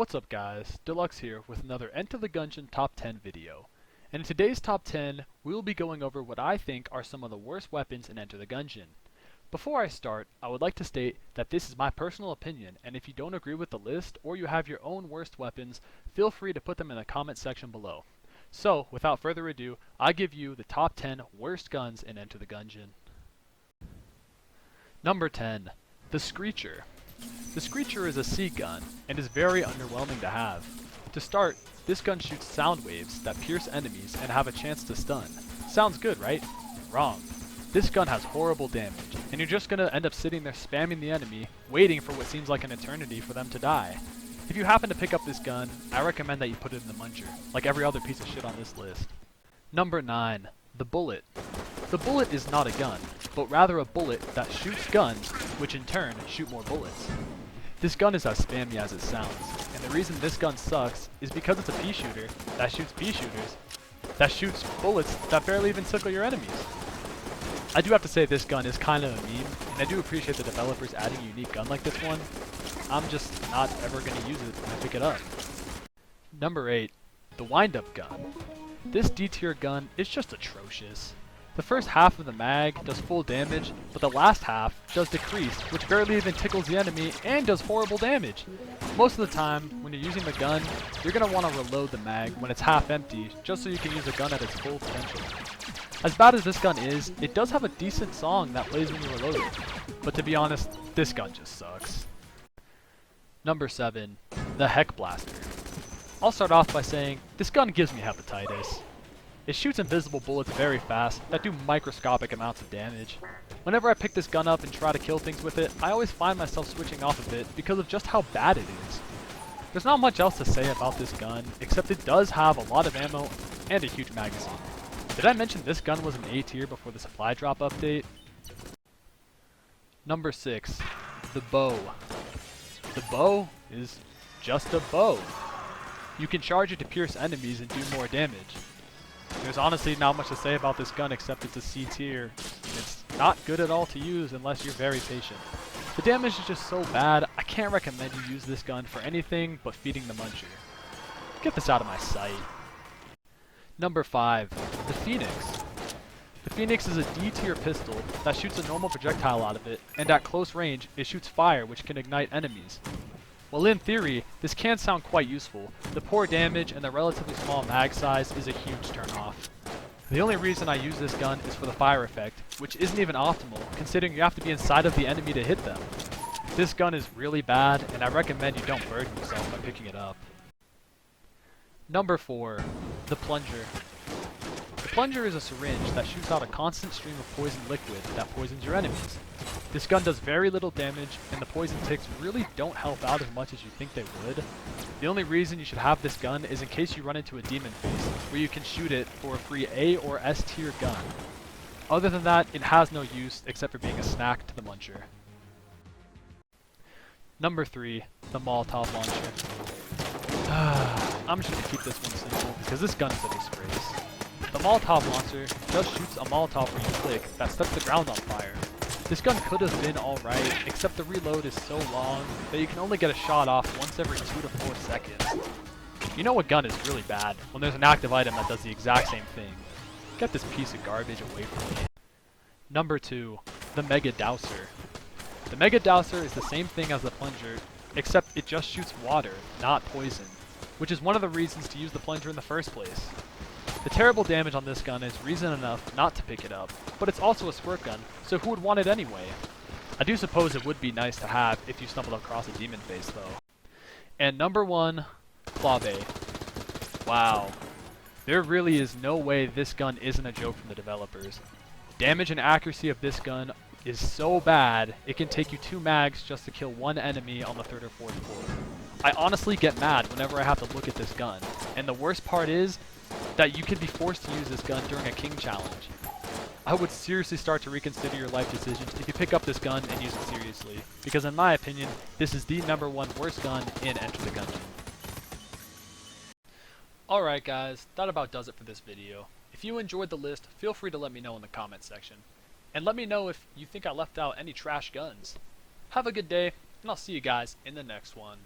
What's up guys, Deluxe here with another Enter the Gungeon Top 10 video. And in today's Top 10, we will be going over what I think are some of the worst weapons in Enter the Gungeon. Before I start, I would like to state that this is my personal opinion, and if you don't agree with the list or you have your own worst weapons, feel free to put them in the comment section below. So, without further ado, I give you the top 10 worst guns in Enter the Gungeon. Number 10. The Screecher. The Screecher is a C gun, and is very underwhelming to have. To start, this gun shoots sound waves that pierce enemies and have a chance to stun. Sounds good, right? Wrong. This gun has horrible damage, and you're just gonna end up sitting there spamming the enemy, waiting for what seems like an eternity for them to die. If you happen to pick up this gun, I recommend that you put it in the muncher, like every other piece of shit on this list. Number 9. The Bullet. The Bullet is not a gun, but rather a bullet that shoots guns, which in turn shoot more bullets. This gun is as spammy as it sounds, and the reason this gun sucks is because it's a pea shooter that shoots pea shooters, that shoots bullets that barely even tickle your enemies. I do have to say this gun is kind of a meme, and I do appreciate the developers adding a unique gun like this one. I'm just not ever going to use it when I pick it up. Number 8. The Windup gun. This D-tier gun is just atrocious. The first half of the mag does full damage, but the last half does decrease, which barely even tickles the enemy and does horrible damage. Most of the time, when you're using the gun, you're going to want to reload the mag when it's half empty, just so you can use the gun at its full potential. As bad as this gun is, it does have a decent song that plays when you reload it, but to be honest, this gun just sucks. Number 7. The Heck Blaster. I'll start off by saying, this gun gives me hepatitis. It shoots invisible bullets very fast that do microscopic amounts of damage. Whenever I pick this gun up and try to kill things with it, I always find myself switching off of it because of just how bad it is. There's not much else to say about this gun, except it does have a lot of ammo and a huge magazine. Did I mention this gun was an A tier before the supply drop update? Number 6. The Bow. The bow is just a bow. You can charge it to pierce enemies and do more damage. There's honestly not much to say about this gun except it's a C tier, and it's not good at all to use unless you're very patient. The damage is just so bad, I can't recommend you use this gun for anything but feeding the muncher. Get this out of my sight. Number 5. The Phoenix. The Phoenix is a D tier pistol that shoots a normal projectile out of it, and at close range, it shoots fire which can ignite enemies. While in theory, this can sound quite useful, the poor damage and the relatively small mag size is a huge turnoff. The only reason I use this gun is for the fire effect, which isn't even optimal, considering you have to be inside of the enemy to hit them. This gun is really bad, and I recommend you don't burden yourself by picking it up. Number 4. The Plunger. The Plunger is a syringe that shoots out a constant stream of poison liquid that poisons your enemies. This gun does very little damage, and the poison ticks really don't help out as much as you think they would. The only reason you should have this gun is in case you run into a demon face, where you can shoot it for a free A or S tier gun. Other than that, it has no use except for being a snack to the muncher. Number 3. The Molotov Launcher. I'm just going to keep this one simple, because this gun is a disgrace. The Molotov Launcher just shoots a Molotov where you click that sets the ground on fire. This gun could have been alright, except the reload is so long that you can only get a shot off once every 2 to 4 seconds. You know what gun is really bad? When there's an active item that does the exact same thing. Get this piece of garbage away from me. Number 2. The Mega Dowser. The Mega Dowser is the same thing as the Plunger, except it just shoots water, not poison, which is one of the reasons to use the Plunger in the first place. The terrible damage on this gun is reason enough not to pick it up, but it's also a squirt gun, so who would want it anyway? I do suppose it would be nice to have if you stumbled across a demon face though. And number 1, Clawbay. Wow. There really is no way this gun isn't a joke from the developers. Damage and accuracy of this gun is so bad, it can take you 2 mags just to kill 1 enemy on the 3rd or 4th floor. I honestly get mad whenever I have to look at this gun, and the worst part is that you can be forced to use this gun during a king challenge. I would seriously start to reconsider your life decisions if you pick up this gun and use it seriously, because in my opinion, this is the number 1 worst gun in Enter the Gungeon. Alright guys, that about does it for this video. If you enjoyed the list, feel free to let me know in the comment section. And let me know if you think I left out any trash guns. Have a good day, and I'll see you guys in the next one.